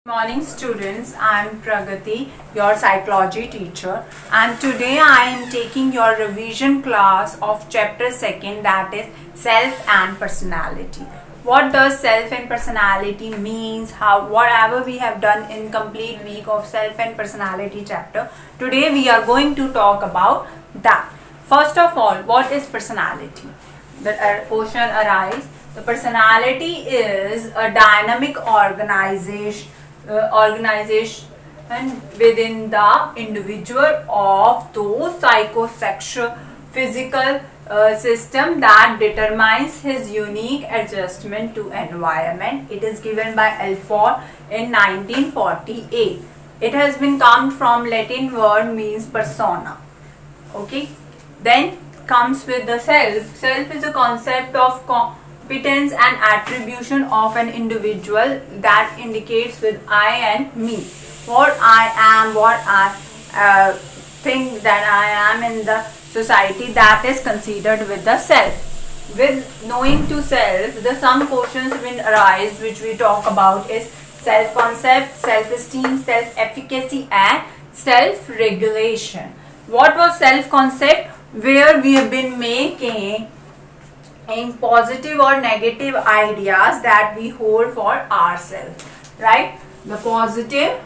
Morning students, I am Pragati, your psychology teacher, and today I am taking your revision class of chapter 2, that is self and personality. What does self and personality means? How whatever we have done in complete week of self and personality chapter, today we are going to talk about that. First of all, what is personality? The question arises. The personality is a dynamic organization within the individual of those psychosexual physical system that determines his unique adjustment to environment. It is given by Alford in 1948. It has been come from Latin word means persona. Okay, then comes with the self. Self is a concept of competence and attribution of an individual that indicates with I and me. What I am, what I think that I am in the society, that is considered with the self. With knowing to self, the some questions will arise which we talk about is self-concept, self-esteem, self-efficacy and self-regulation. What was self-concept? Where we have been making in positive or negative ideas that we hold for ourselves, right? The positive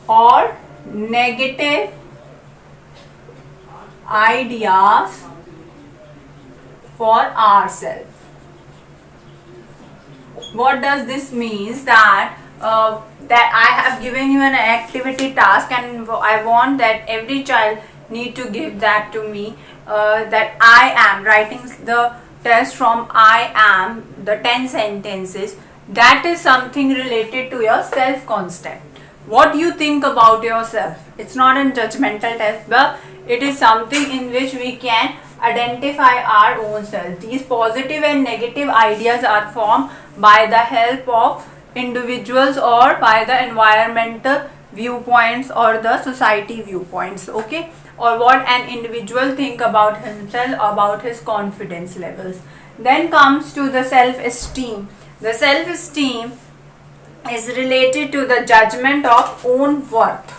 or negative ideas for ourselves. What does this means? That I have given you an activity task and I want that every child need to give that to me, that I am writing the test from I am, the 10 sentences. That is something related to your self-concept. What you think about yourself. It's not a judgmental test, but it is something in which we can identify our own self. These positive and negative ideas are formed by the help of individuals or by the environmental viewpoints or the society viewpoints, okay, or what an individual think about himself, about his confidence levels. Then comes to the self-esteem. The self-esteem is related to the judgment of own worth,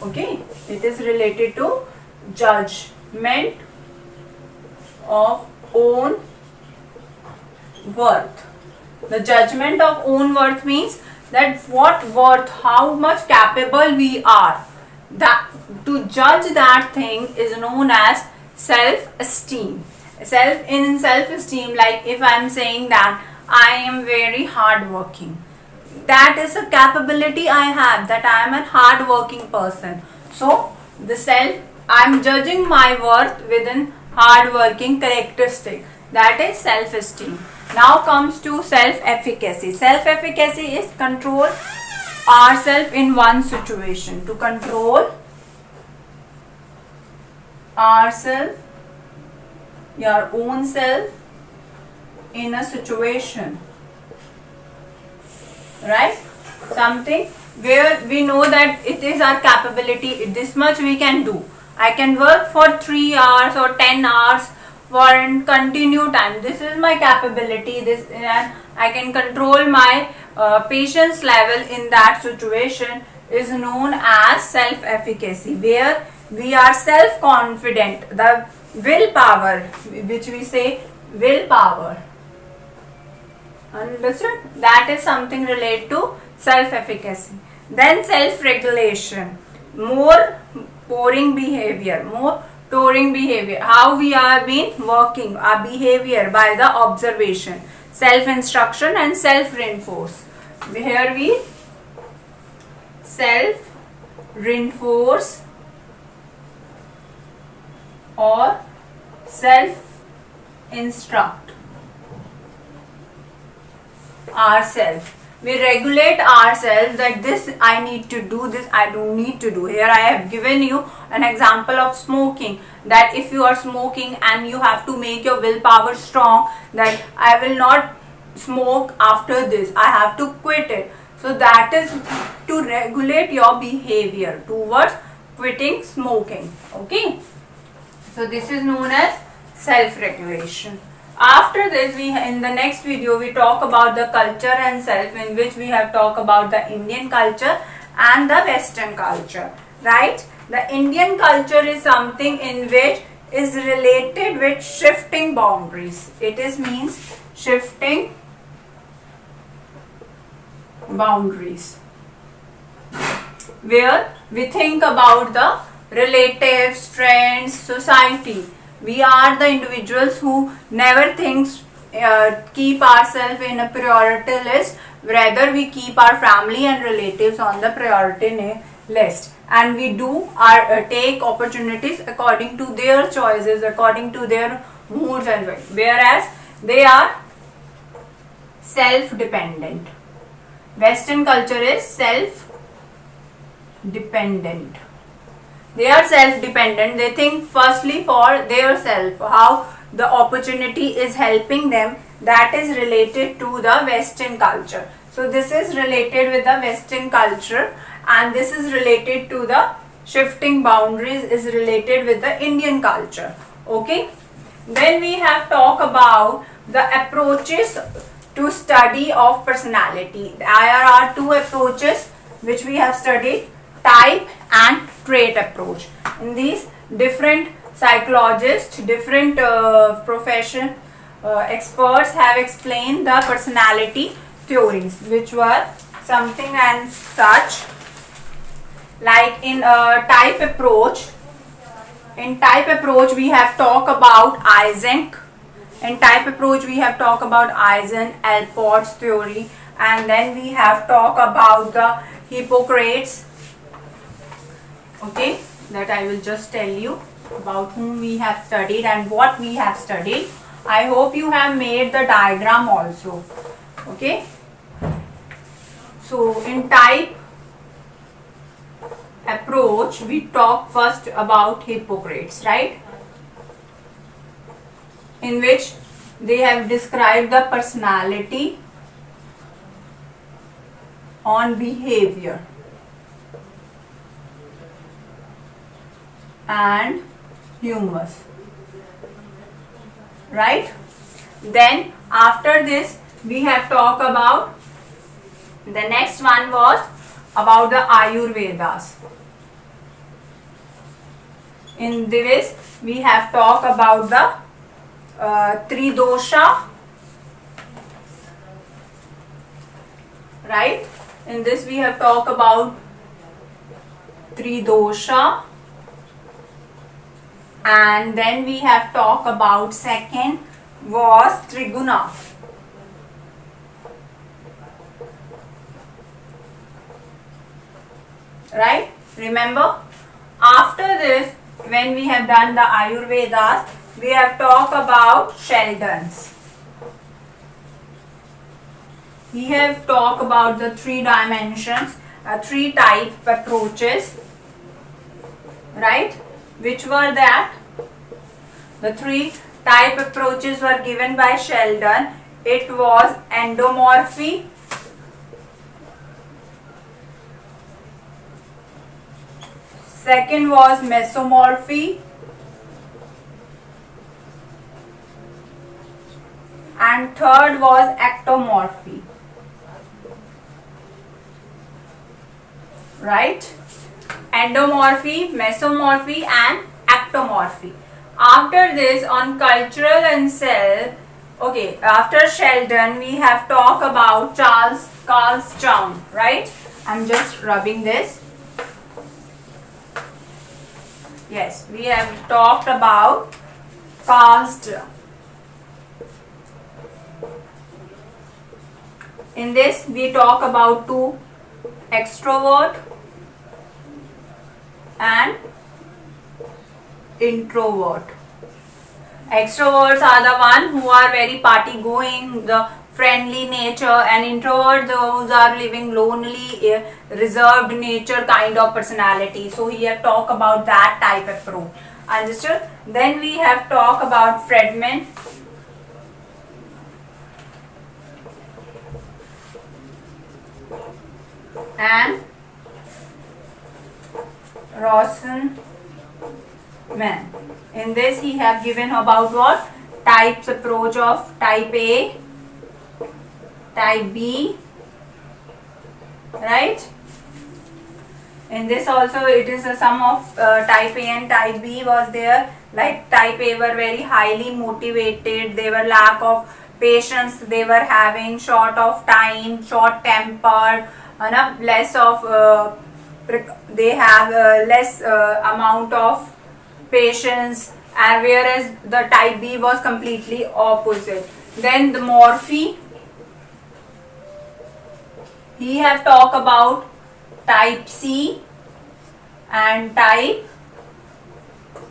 okay, it is related to judgment of own worth. The judgment of own worth means that what worth, how much capable we are. That to judge that thing is known as self-esteem. In self-esteem, like if I am saying that I am very hard-working, that is a capability I have, that I am a hard-working person. So the self, I am judging my worth within hard-working characteristic. That is self-esteem. Now comes to self-efficacy. Self-efficacy is control ourselves in one situation. To control ourselves, your own self in a situation, right? Something where we know that it is our capability, this much we can do. I can work for 3 hours or 10 hours for continue time. This is my capability. This and I can control my patience level in that situation is known as self-efficacy, where we are self-confident. The willpower, which we say willpower, understood? That is something related to self-efficacy. Then self-regulation, more touring behavior, how we have been working our behavior by the observation, self-instruction and self-reinforce. Here we self-reinforce or self-instruct ourselves. We regulate ourselves that this I need to do, this I don't need to do. Here I have given you an example of smoking, that if you are smoking and you have to make your willpower strong, that I will not smoke after this, I have to quit it. So that is to regulate your behavior towards quitting smoking, okay. So this is known as self-regulation. After this, we in the next video we talk about the culture and self, in which we have talked about the Indian culture and the Western culture, right? The Indian culture is something in which is related with shifting boundaries. It is means shifting boundaries, where we think about the relatives, friends, society. We are the individuals who never thinks keep ourselves in a priority list. Rather, we keep our family and relatives on the priority list, and we do our take opportunities according to their choices, according to their moods and way. Whereas they are self-dependent. Western culture is self-dependent. They are self-dependent. They think firstly for their self, how the opportunity is helping them. That is related to the Western culture. So this is related with the Western culture, and this is related to the shifting boundaries is related with the Indian culture. Okay. Then we have talked about the approaches to study of personality. There are two approaches which we have studied: type and trait approach. In these, different psychologists, different profession experts have explained the personality theories, which were something and such like in type approach. In type approach, we have talked about Eysenck. In type approach, we have talked about Eysenck-Allport's theory, and then we have talked about the Hippocrates. Okay, that I will just tell you about whom we have studied and what we have studied. I hope you have made the diagram also. Okay, so in type approach, we talk first about Hippocrates, right? In which they have described the personality on behavior and humors, right? Then after this, we have talked about the next one was about the Ayurvedas. In this, we have talked about the Tridosha, right? In this, we have talked about Tridosha, and then we have talked about second was Triguna, right? Remember, after this, when we have done the Ayurvedas, we have talked about Sheldon's. He have talked about the three dimensions, three type approaches, right? Which were that? The three type approaches were given by Sheldon. It was endomorphy, second was mesomorphy, and third was ectomorphy, right? Endomorphy, mesomorphy, and ectomorphy. After this, on cultural and self, okay, after Sheldon, we have talked about Carl Jung, right? I'm just rubbing this. Yes, we have talked about Carl Jung. In this, we talk about two: extrovert and introvert. Extroverts are the one who are very party going, the friendly nature, and introvert those are living lonely, reserved nature kind of personality. So we have talked about that type of approach. Understood? Then we have talked about Friedman and Rosenman. In this, he have given about what? types approach of type A, type B, right? In this also it is a sum of type A and type B was there. Like type A were very highly motivated, they were lack of patience, they were having short of time, short tempered, less of they have less amount of patience, and whereas the type B was completely opposite. Then the Morphy, he have talked about type C and type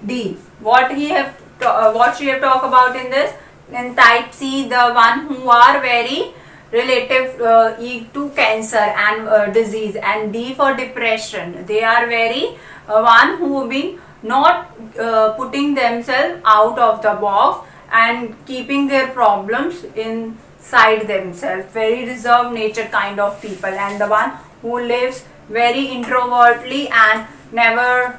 D. What she have talked about in this? In type C, the one who are very relative to cancer and disease, and D for depression. They are very one who been not putting themselves out of the box and keeping their problems inside themselves. Very reserved nature kind of people, and the one who lives very introvertly and never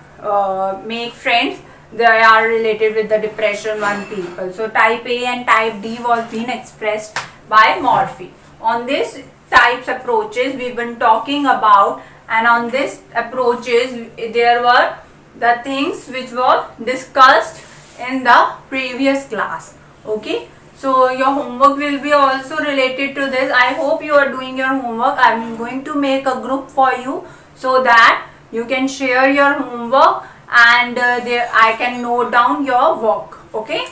make friends, they are related with the depression one people. So type A and type D was being expressed by Morphy. On this types approaches we've been talking about, and on this approaches there were the things which were discussed in the previous class. Okay, so your homework will be also related to this. I hope you are doing your homework. I am going to make a group for you so that you can share your homework, and there I can note down your work. Okay,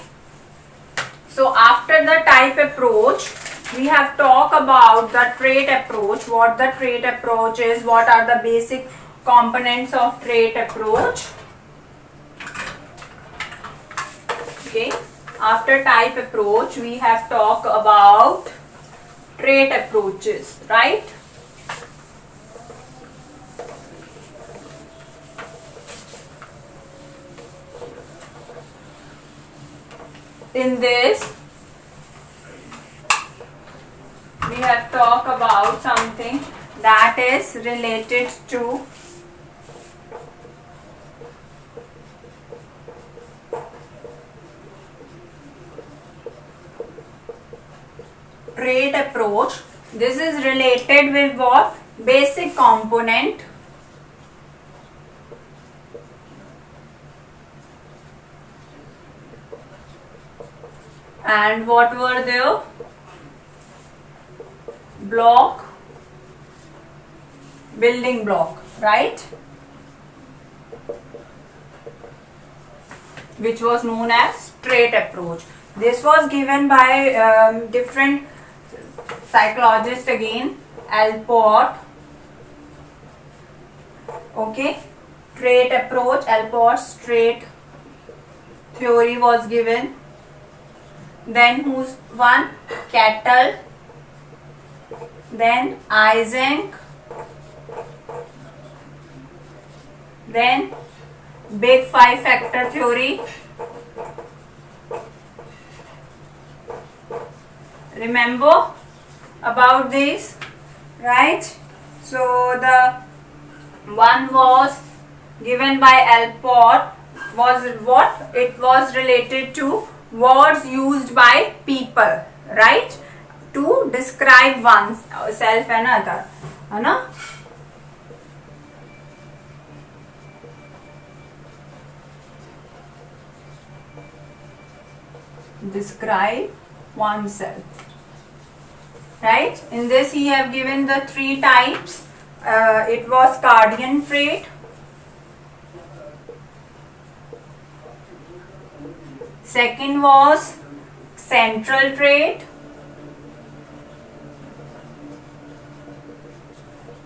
so after the type approach we have talked about the trait approach. What the trait approach is, what are the basic components of trait approach. Okay, after type approach we have talked about trait approaches, right? In this we have talked about something that is related to trait approach. This is related with what? Basic component. And what were there? Block, building block, right? Which was known as trait approach. This was given by different psychologists again. Allport. Okay, trait approach, Allport's trait theory was given. Then who's one? Cattell. Then Eysenck. Then big five factor theory. Remember about this, right? So the one was given by Allport was what? It was related to words used by people, right? To describe oneself and other. Describe oneself, right? In this he have given the three types. It was Cardian trait, second was central trait,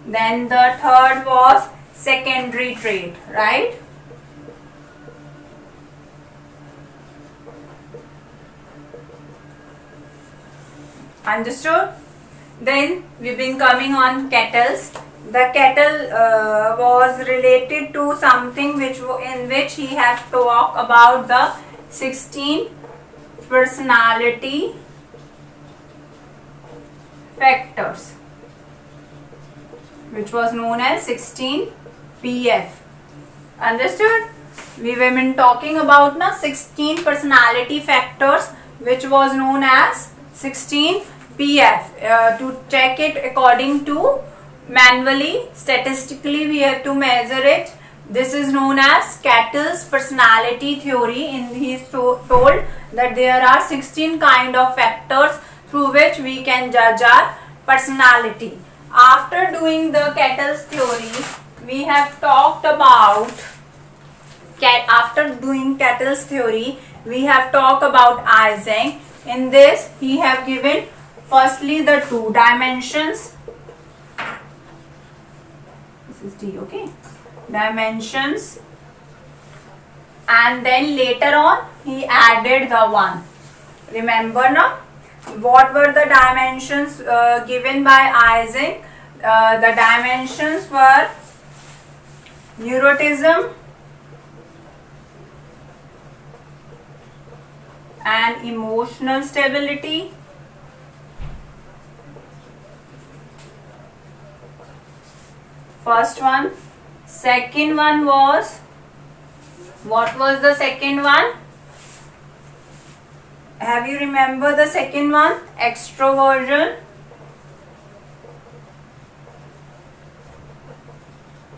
then the third was secondary trait, right? Understood? Then we've been coming on Cattell's. The Cattell was related to something in which he has talked about the 16 personality factors, which was known as 16 PF. Understood? We have been talking about 16 personality factors which was known as 16 PF. To check it according to manually, statistically we have to measure it. This is known as Cattell's personality theory. He is told that there are 16 kind of factors through which we can judge our personality. After doing the Cattell's theory, we have talked about, after doing Cattell's theory, we have talked about Eysenck. In this, he have given firstly the two dimensions. This is D, okay? Dimensions, and then later on he added the one. Remember now, what were the dimensions given by Eysenck? The dimensions were neuroticism and emotional stability, first one. Second one was, what was the second one? Have you remember the second one? Extroversion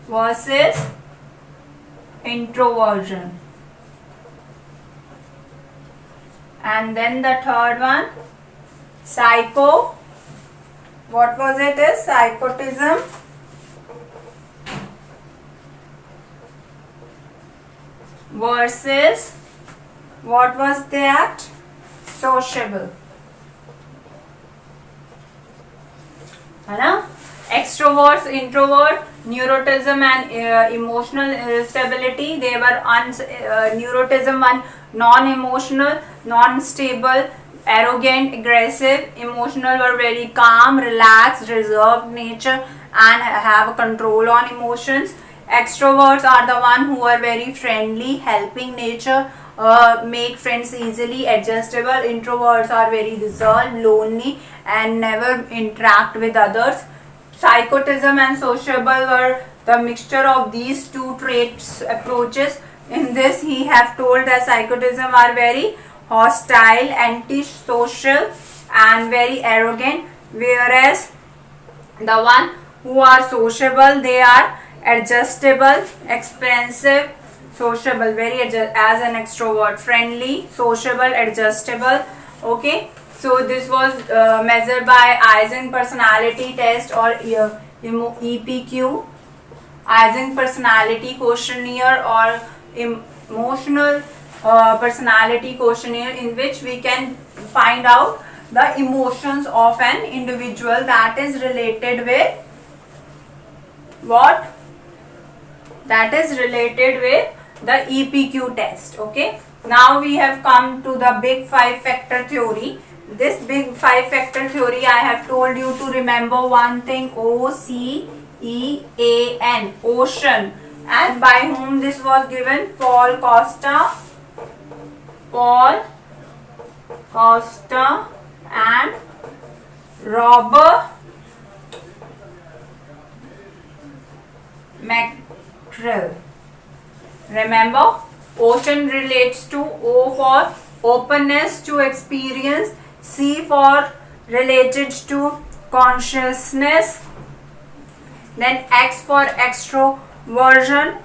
versus introversion. And then the third one, psycho, what was it? Is psychotism versus, what was that? Sociable. है ना? Extroverts, introvert, neuroticism and emotional stability. They were neuroticism one non-emotional, non-stable, arrogant, aggressive. Emotional were very calm, relaxed, reserved nature and have control on emotions. Extroverts are the one who are very friendly, helping nature, make friends easily, adjustable. Introverts are very reserved, lonely and never interact with others. Psychotism and sociable were the mixture of these two traits approaches. In this he have told that psychotism are very hostile, antisocial and very arrogant, whereas the one who are sociable, they are adjustable, expansive, sociable, very as an extrovert, friendly, sociable, adjustable. Okay, so this was measured by Eysenck personality test or EPQ, Eysenck personality questionnaire or emotional personality questionnaire, in which we can find out the emotions of an individual, that is related with what? That is related with the EPQ test. Okay, now we have come to the big five factor theory. This big five factor theory, I have told you to remember one thing, OCEAN, ocean, and by whom this was given? Paul Costa and Robert McCrell. Remember, ocean relates to O for openness to experience, C for related to consciousness, then X for extroversion,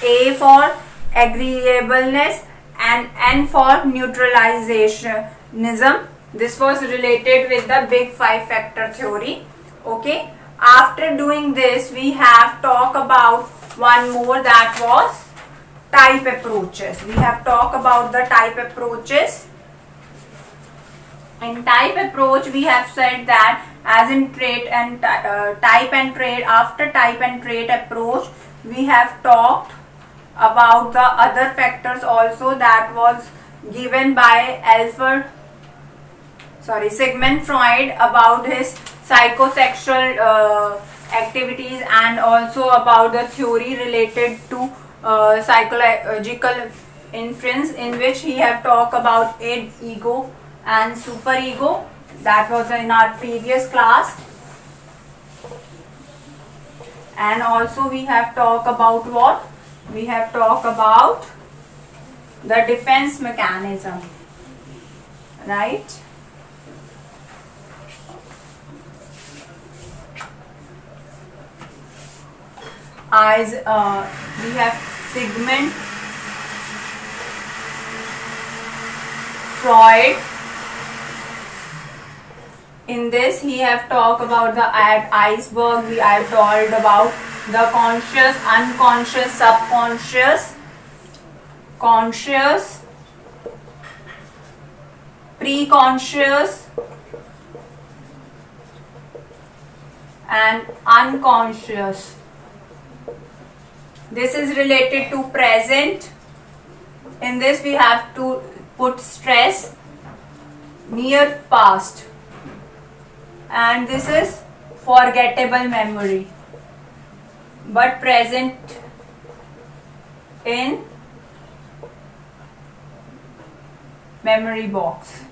A for agreeableness and N for neutralizationism. This was related with the big five factor theory. Okay, after doing this we have talked about one more, that was type approaches. We have talked about the type approaches. In type approach we have said that as in trait and type and trait, after type and trait approach we have talked about the other factors also, that was given by Sigmund Freud about his psychosexual activities, and also about the theory related to psychological inference, in which he have talked about id, ego and superego. That was in our previous class. And also we have talked about what? We have talked about the defense mechanism. right? As we have Sigmund Freud. In this, he have talked about the iceberg. We have told about the conscious, unconscious, subconscious, conscious, pre-conscious, and unconscious. This is related to present. In this, we have to put stress, near past, and this is forgettable memory, but present in memory box,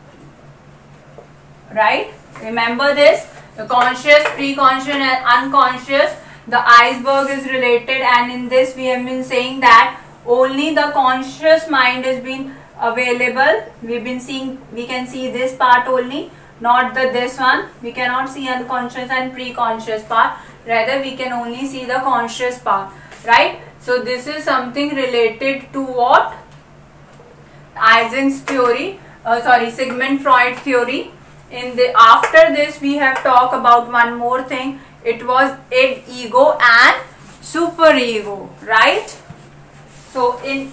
right? Remember this, the conscious, pre-conscious and unconscious. The iceberg is related, and in this we have been saying that only the conscious mind is being available. We've been seeing, we can see this part only, not this one. We cannot see unconscious and pre-conscious part, rather we can only see the conscious part, right? So this is something related to what? Eisen's theory, Sigmund Freud theory. After this we have talked about one more thing. It was id, ego and superego, right? So in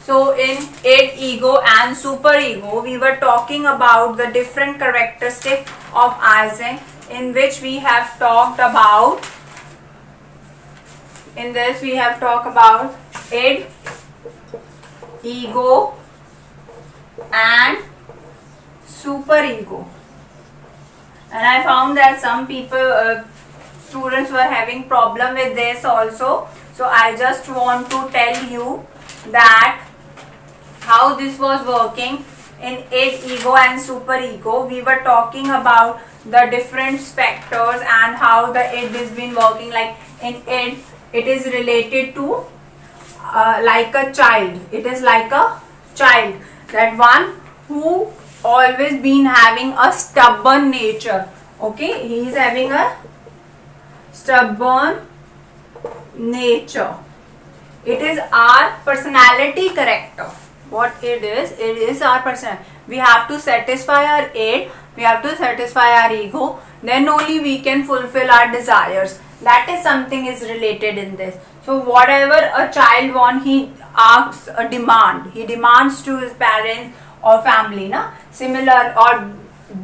id, ego and superego, we were talking about the different characteristics of Eisen, in which we have talked about, in this we have talked about id, ego and superego. And I found that some people, students were having problem with this also. So I just want to tell you that how this was working in id, ego and superego. We were talking about the different factors and how the id has been working. Like in id, it is related to like a child. It is like a child, that one who always been having a stubborn nature. Okay, he is having a stubborn nature. It is our personality character. What it is our personality. We have to satisfy our id, we have to satisfy our ego, then only we can fulfill our desires. That is something is related in this. So whatever a child wants, he asks a demand. He demands to his parents or family, na? Similar, or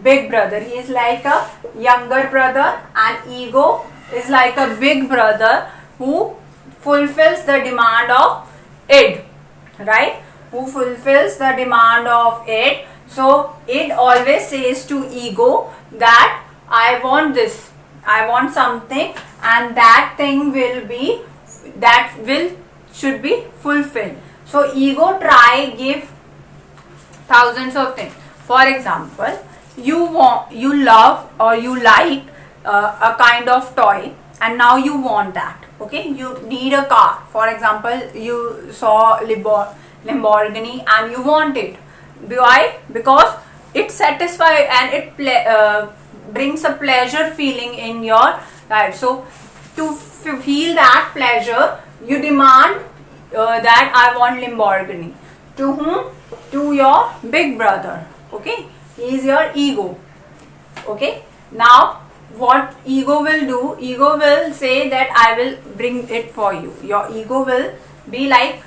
big brother, he is like a younger brother, and ego is like a big brother who fulfills the demand of id, right? Who fulfills the demand of id. So id always says to ego that I want this, I want something, and that thing should be fulfilled. So ego give thousands of things. For example, you love or you like a kind of toy, and now you want that. Okay, you need a car. For example, you saw Lamborghini and you want it. Why? Because it satisfies and it brings a pleasure feeling in your life. So to feel that pleasure, you demand that I want Lamborghini. To whom? To your big brother. Okay, he is your ego. Okay, now what ego will do? Ego will say that I will bring it for you. Your ego will be like,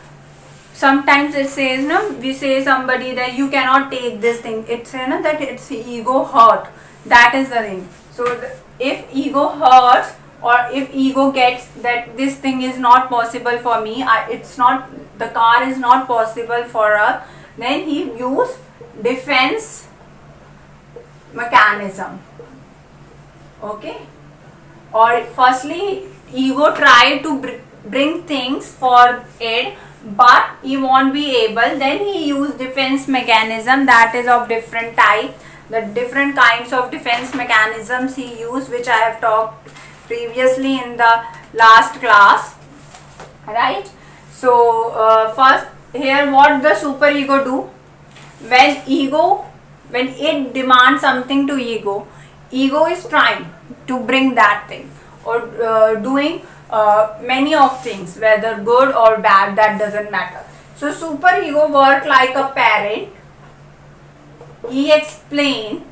sometimes it says, no, we say somebody that you cannot take this thing. It's that it's ego hurt. That is the thing. So if ego hurts, or if ego gets that this thing is not possible for me, the car is not possible for us, then he use defense mechanism. Okay, or firstly ego try to bring things for it, but he won't be able, then he use defense mechanism, that is of different type. The different kinds of defense mechanisms he use, which I have talked previously in the last class, right? So first here, what the superego do? when it demands something to ego is trying to bring that thing, or doing many of things, whether good or bad, that doesn't matter. So superego work like a parent. He explained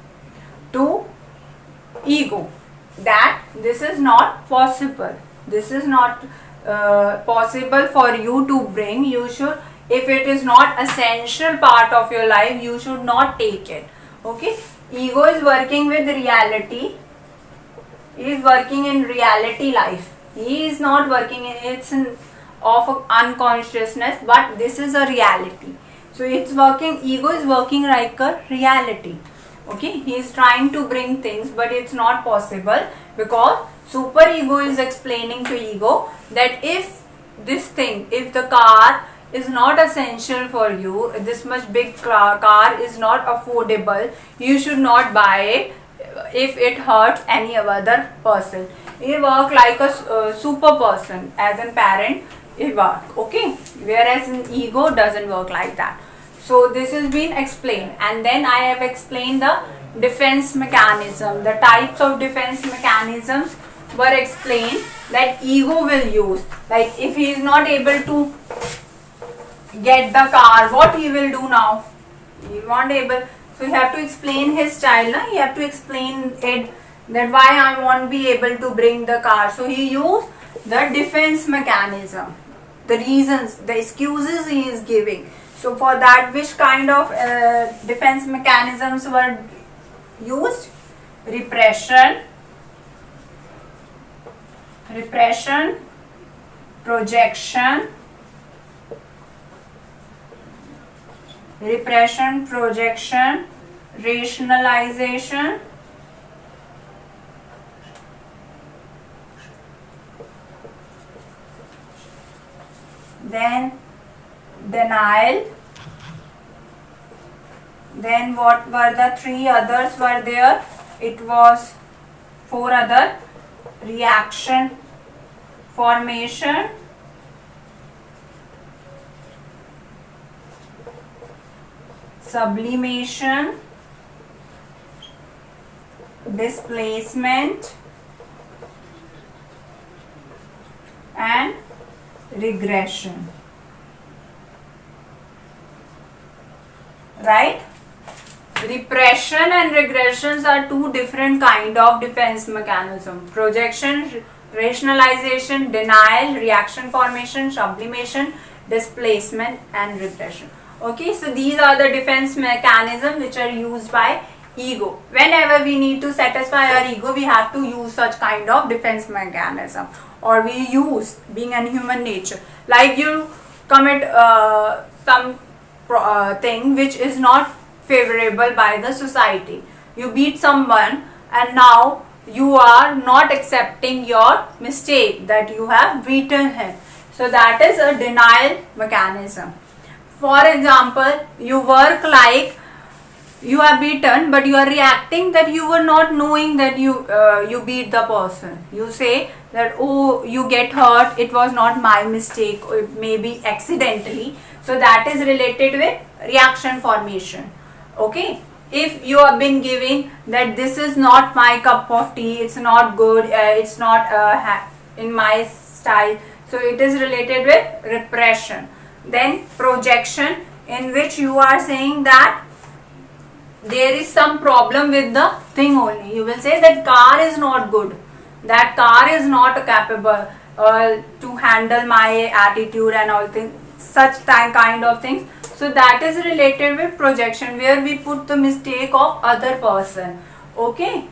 to ego that this is not possible, this is not possible for you to bring. You should, if it is not essential part of your life, you should not take it. Okay, ego is working with reality. He is working in reality life. He is not working in of unconsciousness, but this is a reality. So it's working, ego is working like a reality. Okay, he is trying to bring things, but it's not possible, because superego is explaining to ego that if this thing, if the car is not essential for you, this much big car is not affordable, you should not buy it if it hurts any other person. He work like a super person, as a parent he work. Okay, whereas in ego doesn't work like that. So this has been explained, and then I have explained the defense mechanism. The types of defense mechanisms were explained that ego will use. Like if he is not able to get the car, what he will do now? He won't able. So you have to explain his child. Na? You have to explain it that why I won't be able to bring the car. So he used the defense mechanism, the reasons, the excuses he is giving. So for that, which kind of defense mechanisms were used? Repression, projection, rationalization, then denial. Then what were the three others were there? It was four other: reaction formation, sublimation, displacement, and regression. Right? Repression and regressions are two different kind of defense mechanism. Projection, rationalization, denial, reaction formation, sublimation, displacement, and regression. Okay, so these are the defense mechanisms which are used by ego. Whenever we need to satisfy our ego, we have to use such kind of defense mechanism, or we use, being a human nature. Like you commit some thing which is not favorable by the society. You beat someone, and now you are not accepting your mistake that you have beaten him. So that is a denial mechanism. For example, you work like you are beaten, but you are reacting that you were not knowing that you beat the person. You say that, oh, you get hurt, it was not my mistake, or maybe accidentally. So that is related with reaction formation. Okay, if you have been giving that this is not my cup of tea, it's not good, it's not in my style, so it is related with repression. Then projection, in which you are saying that there is some problem with the thing only. You will say that car is not good, that car is not capable to handle my attitude and all things, such kind of things. So that is related with projection, where we put the mistake of other person. Okay,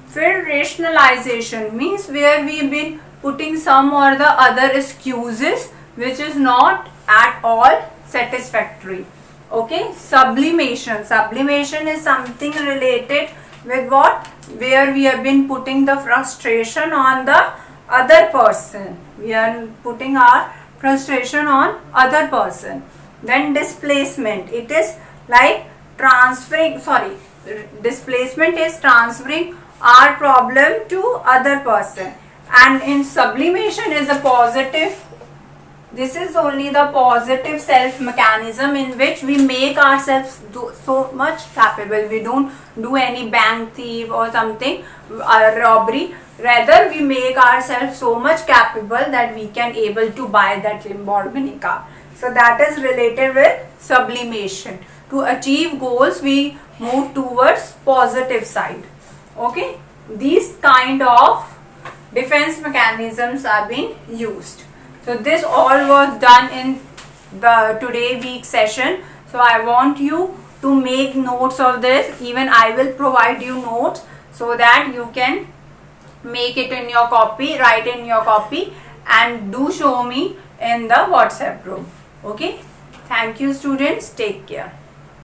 फिर rationalization means where we have been putting some or the other excuses which is not at all satisfactory. Okay, sublimation is something related with what, where we have been putting the frustration on the other person. We are putting our frustration on other person. Then displacement, it is like displacement is transferring our problem to other person. And in sublimation is a positive This is only the positive self mechanism in which we make ourselves so much capable. We don't do any bank thief or something, robbery. Rather, we make ourselves so much capable that we can able to buy that Lamborghini car. So that is related with sublimation. To achieve goals, we move towards positive side. Okay, these kind of defense mechanisms are being used. So this all was done in the today week session. So I want you to make notes of this. Even I will provide you notes so that you can make it in your copy, write in your copy, and do show me in the WhatsApp group. Okay, thank you students, take care.